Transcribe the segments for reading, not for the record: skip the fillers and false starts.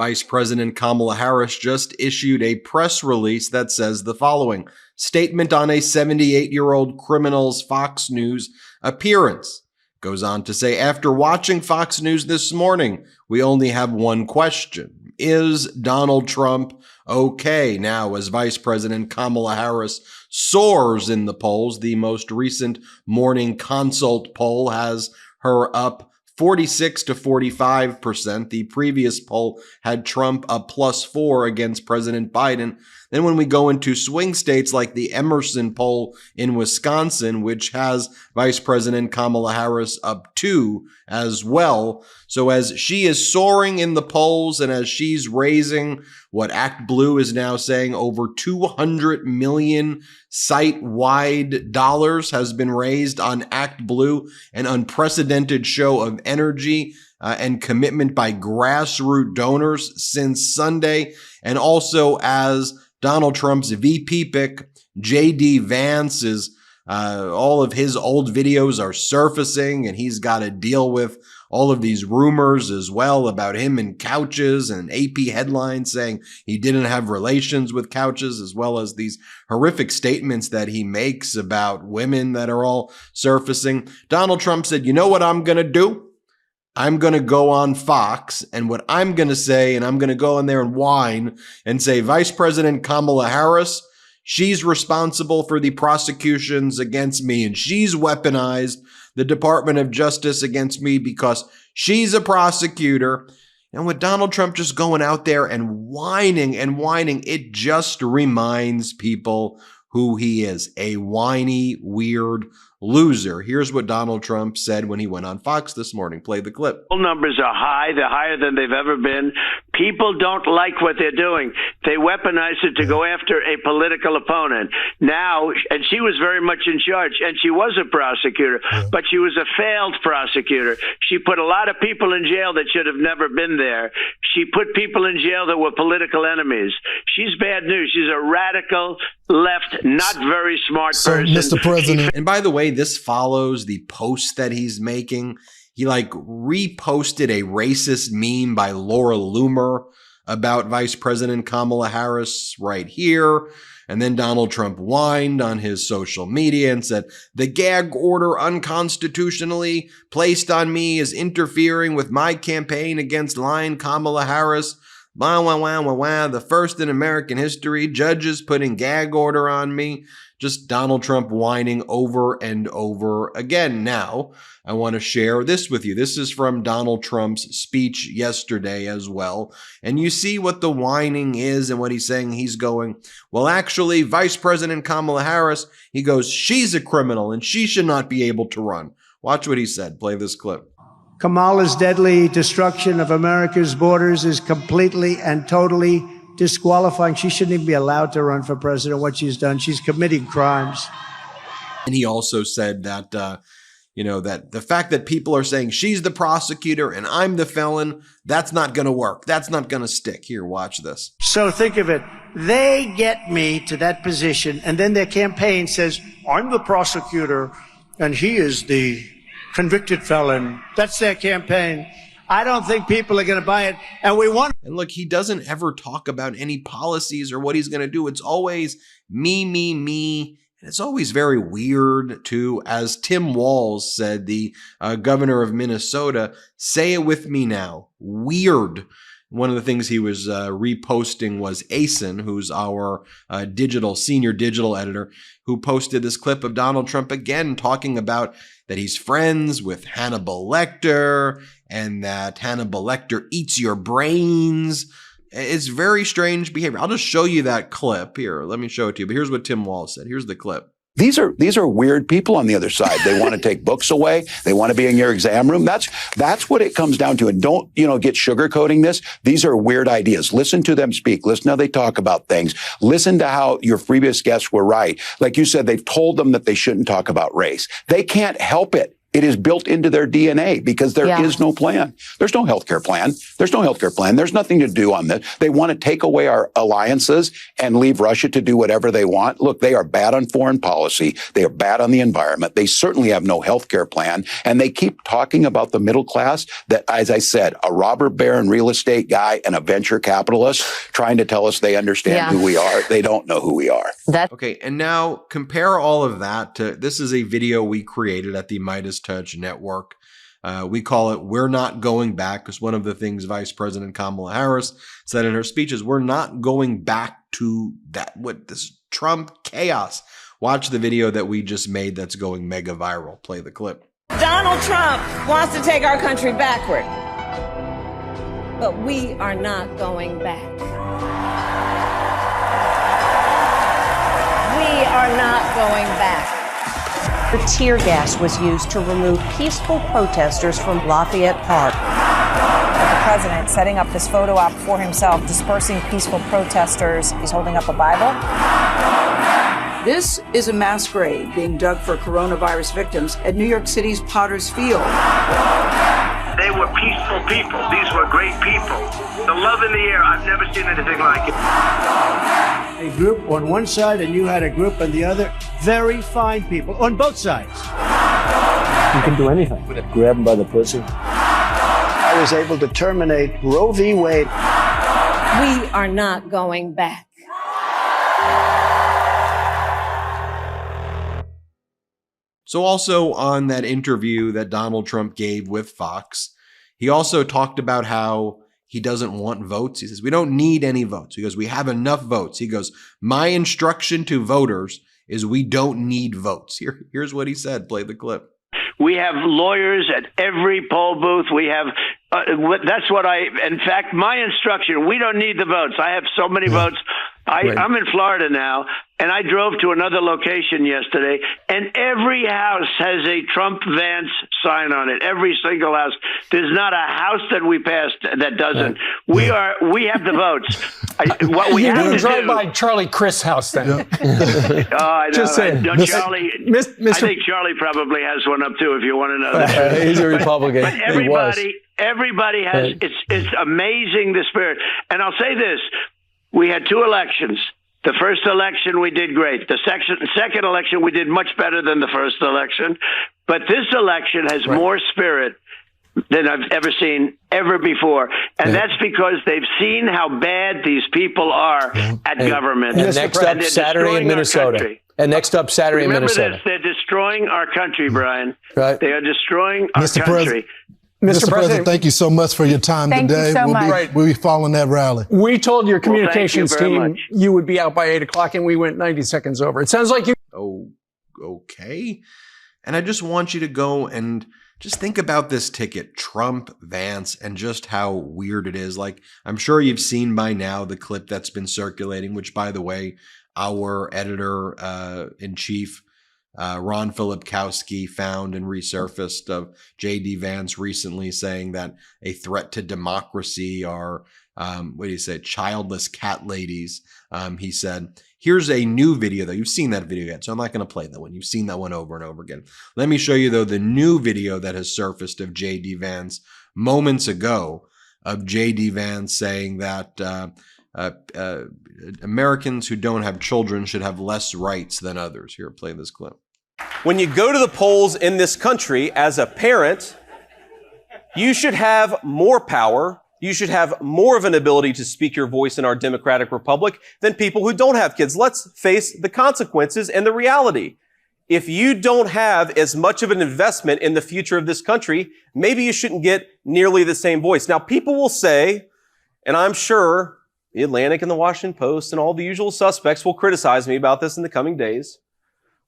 Vice President Kamala Harris just issued a press release that says the following: statement on a 78-year-old criminal's Fox News appearance. Goes on to say, after watching Fox News this morning, we only have one question. Is Donald Trump okay? Now, as Vice President Kamala Harris soars in the polls, the most recent Morning Consult poll has her up 46 to 45%. The previous poll had Trump up +4 against President Biden. Then when we go into swing states like the Emerson poll in Wisconsin, which has Vice President Kamala Harris up 2 as well. So as she is soaring in the polls and as she's raising what Act Blue is now saying over $200 million site-wide dollars has been raised on Act Blue, an unprecedented show of energy and commitment by grassroots donors since Sunday. And also as Donald Trump's VP pick, J.D. Vance, is all of his old videos are surfacing, and he's got to deal with all of these rumors as well about him and couches, and AP headlines saying he didn't have relations with couches, as well as these horrific statements that he makes about women that are all surfacing. Donald Trump said, you know what I'm going to do? I'm going to go on Fox, and what I'm going to say, and I'm going to go in there and whine and say, Vice President Kamala Harris, she's responsible for the prosecutions against me, and she's weaponized the Department of Justice against me because she's a prosecutor. And with Donald Trump just going out there and whining, it just reminds people who he is, a whiny, weird loser. Here's what Donald Trump said when he went on Fox this morning. Play the clip. Numbers are high. They're higher than they've ever been. People don't like what they're doing. They weaponize it to go after a political opponent. Now, and she was very much in charge, and she was a prosecutor, but she was a failed prosecutor. She put a lot of people in jail that should have never been there. She put people in jail that were political enemies. She's bad news. She's a radical left, not very smart person. Mr. President. And by the way, this follows the post that he's making. He reposted a racist meme by Laura Loomer about Vice President Kamala Harris right here. And then Donald Trump whined on his social media and said, the gag order unconstitutionally placed on me is interfering with my campaign against lying Kamala Harris. Wah, wah, wah, wah, wah. The first in American history, judges putting gag order on me. Just Donald Trump whining over and over again. Now, I want to share this with you. This is from Donald Trump's speech yesterday as well. And you see what the whining is and what he's saying. He's going, well, actually, Vice President Kamala Harris, he goes, she's a criminal and she should not be able to run. Watch what he said. Play this clip. Kamala's deadly destruction of America's borders is completely and totally disqualifying. She shouldn't even be allowed to run for president. What she's done, she's committing crimes. And he also said that, that the fact that people are saying she's the prosecutor and I'm the felon, that's not going to work. That's not going to stick. Here, watch this. So think of it. They get me to that position, and then their campaign says, I'm the prosecutor and he is the convicted felon. That's their campaign. I don't think people are going to buy it. And And look, he doesn't ever talk about any policies or what he's going to do. It's always me, me, me. And it's always very weird, too. As Tim Walz said, the governor of Minnesota, say it with me now, weird. One of the things he was reposting was Asen, who's our senior digital editor, who posted this clip of Donald Trump again talking about that he's friends with Hannibal Lecter and that Hannibal Lecter eats your brains. It's very strange behavior. I'll just show you that clip here. Let me show it to you. But here's what Tim Walz said. Here's the clip. These are weird people on the other side. They want to take books away. They want to be in your exam room. That's what it comes down to. And don't, get sugarcoating this. These are weird ideas. Listen to them speak. Listen how they talk about things. Listen to how your previous guests were right. Like you said, they've told them that they shouldn't talk about race. They can't help it. It is built into their DNA because there is no plan. There's no healthcare plan. There's no healthcare plan. There's nothing to do on this. They want to take away our alliances and leave Russia to do whatever they want. Look, they are bad on foreign policy. They are bad on the environment. They certainly have no healthcare plan. And they keep talking about the middle class that, as I said, a robber baron real estate guy and a venture capitalist trying to tell us they understand who we are. They don't know who we are. Okay, and now compare all of that to, this is a video we created at the MeidasTouch network. We call it "We're Not Going Back," because one of the things Vice President Kamala Harris said in her speech is we're not going back to that, what, this Trump chaos. Watch the video that we just made that's going mega viral. Play the clip. Donald Trump wants to take our country backward, but we are not going back. We are not going back. The tear gas was used to remove peaceful protesters from Lafayette Park. The president setting up this photo op for himself, dispersing peaceful protesters. He's holding up a Bible. This is a mass grave being dug for coronavirus victims at New York City's Potter's Field. They were peaceful people. These were great people. The love in the air, I've never seen anything like it. A group on one side and you had a group on the other. Very fine people on both sides. You can do anything. Grab them by the pussy. I was able to terminate Roe v. Wade. We are not going back. So also on that interview that Donald Trump gave with Fox, he also talked about how he doesn't want votes. He says, we don't need any votes. He goes, we have enough votes. He goes, my instruction to voters is we don't need votes. Here's what he said. Play the clip. We have lawyers at every poll booth. We have, in fact, my instruction, we don't need the votes. I have so many votes. I'm in Florida now, and I drove to another location yesterday, and every house has a Trump Vance sign on it. Every single house. There's not a house that we passed that doesn't. We have the votes. What we have to drive do. by Charlie Crist's house then. Oh, I know. Just saying. Charlie. I think Charlie probably has one up too. If you want to know that. He's a Republican. But everybody has. It's amazing, the spirit. And I'll say this. We had two elections. The first election, we did great. The second election, we did much better than the first election. But this election has more spirit than I've ever seen ever before. And that's because they've seen how bad these people are at government. And next up Saturday in Minnesota. And next up Saturday in Minnesota. Remember this, they're destroying our country, Brian. Right. They are destroying our Mr. country. Mr. President, thank you so much for your time today. We'll be following that rally. We told your communications team much. you would be out by 8 o'clock, and we went 90 seconds over. It sounds like you. Oh, okay. And I just want you to go and just think about this ticket, Trump, Vance, and just how weird it is. Like, I'm sure you've seen by now the clip that's been circulating, which, by the way, our editor-in-chief, Ron Filipkowski, found and resurfaced of J.D. Vance recently saying that a threat to democracy are, childless cat ladies. He said, here's a new video, though. You've seen that video yet, so I'm not going to play that one. You've seen that one over and over again. Let me show you, though, the new video that has surfaced of J.D. Vance moments ago of J.D. Vance saying that Americans who don't have children should have less rights than others. Here, play this clip. When you go to the polls in this country as a parent, you should have more power. You should have more of an ability to speak your voice in our democratic republic than people who don't have kids. Let's face the consequences and the reality. If you don't have as much of an investment in the future of this country, maybe you shouldn't get nearly the same voice. Now, people will say, and I'm sure the Atlantic and the Washington Post and all the usual suspects will criticize me about this in the coming days.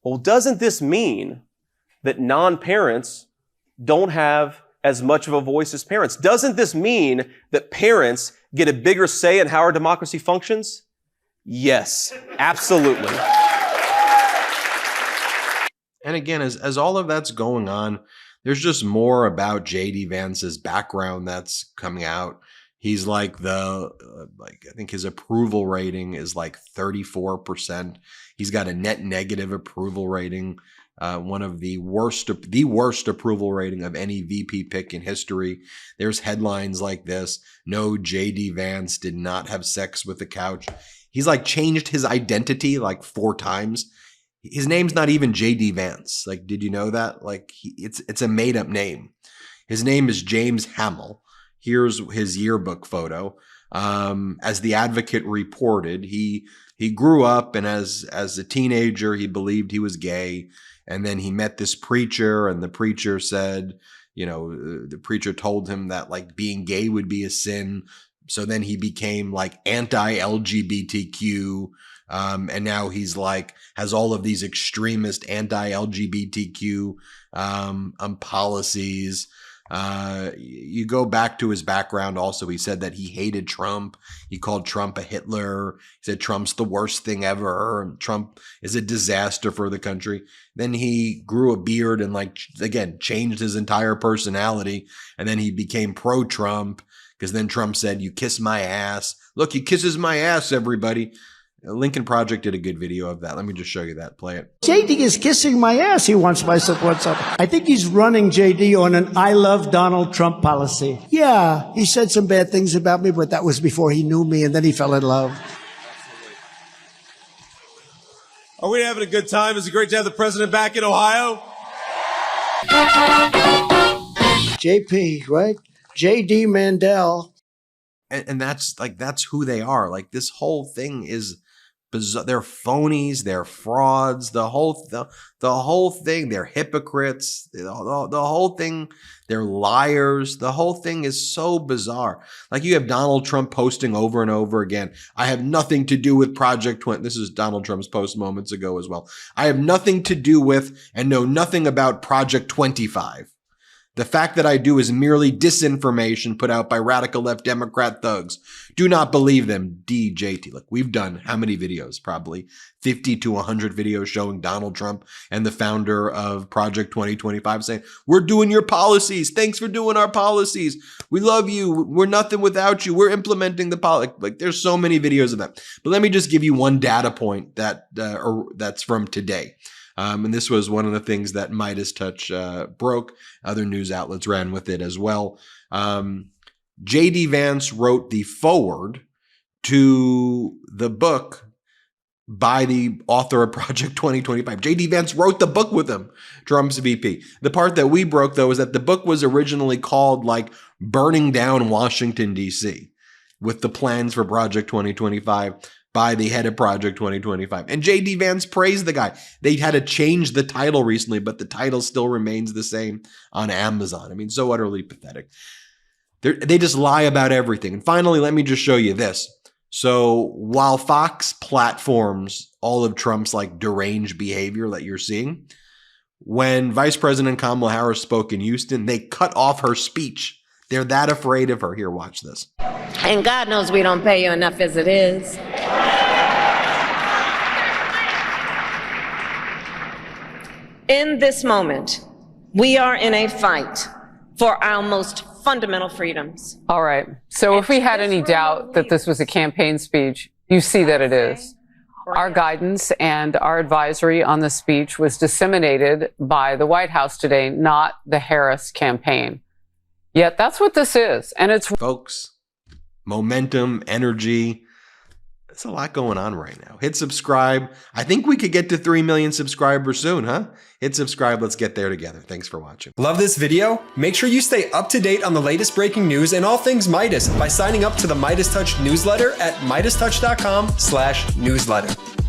Well, doesn't this mean that non-parents don't have as much of a voice as parents? Doesn't this mean that parents get a bigger say in how our democracy functions? Yes, absolutely. And again, as all of that's going on, there's just more about J.D. Vance's background that's coming out. He's like I think his approval rating is like 34%. He's got a net negative approval rating. One of the worst approval rating of any VP pick in history. There's headlines like this: no, J.D. Vance did not have sex with the couch. He's like changed his identity like 4 times. His name's not even J.D. Vance. Like, did you know that? Like, it's a made up name. His name is James Hamill. Here's his yearbook photo. As The Advocate reported, he grew up, and as a teenager, he believed he was gay. And then he met this preacher, and the preacher said, the preacher told him that like being gay would be a sin. So then he became like anti-LGBTQ. And now he's like, has all of these extremist anti-LGBTQ policies. You go back to his background also. He said that he hated Trump. He called Trump a Hitler. He said Trump's the worst thing ever. Trump is a disaster for the country. Then he grew a beard and changed his entire personality. And then he became pro-Trump because then Trump said, "You kiss my ass." Look, he kisses my ass, everybody. Lincoln Project did a good video of that. Let me just show you that. Play it. JD is kissing my ass. He wants my support. I think he's running JD on an I love Donald Trump policy. Yeah, he said some bad things about me, but that was before he knew me, and then he fell in love. Are we having a good time? Is it great to have the president back in Ohio? JP, right? JD Mandel. And that's who they are. Like, this whole thing is bizarre. They're phonies, they're frauds, the whole thing, they're hypocrites, the whole thing, they're liars. The whole thing is so bizarre. Like, you have Donald Trump posting over and over again, "I have nothing to do with Project 20. This is Donald Trump's post moments ago as well. "I have nothing to do with and know nothing about Project 25. The fact that I do is merely disinformation put out by radical left Democrat thugs. Do not believe them." DJT. Look, we've done how many videos? Probably 50 to 100 videos showing Donald Trump and the founder of Project 2025 saying, "We're doing your policies. Thanks for doing our policies. We love you. We're nothing without you. We're implementing the policy." Like, there's so many videos of that. But let me just give you one data point that's from today. And this was one of the things that MeidasTouch broke. Other news outlets ran with it as well. J.D. Vance wrote the foreword to the book by the author of Project 2025. J.D. Vance wrote the book with him, Trump's VP. The part that we broke, though, is that the book was originally called like Burning Down Washington, D.C., with the plans for Project 2025. By the head of Project 2025. And J.D. Vance praised the guy. They had to change the title recently, but the title still remains the same on Amazon. I mean, so utterly pathetic. They just lie about everything. And finally, let me just show you this. So while Fox platforms all of Trump's like deranged behavior that you're seeing, when Vice President Kamala Harris spoke in Houston, they cut off her speech. They're that afraid of her. Here, watch this. And God knows we don't pay you enough as it is. In this moment, we are in a fight for our most fundamental freedoms. All right. So if we had any doubt that this was a campaign speech, you see that it is. Our guidance and our advisory on the speech was disseminated by the White House today, not the Harris campaign. Yet that's what this is. And it's... Folks, momentum, energy. There's a lot going on right now. Hit subscribe. I think we could get to 3 million subscribers soon, huh? Hit subscribe. Let's get there together. Thanks for watching. Love this video? Make sure you stay up to date on the latest breaking news and all things Meidas by signing up to the MeidasTouch newsletter at MeidasTouch.com/newsletter.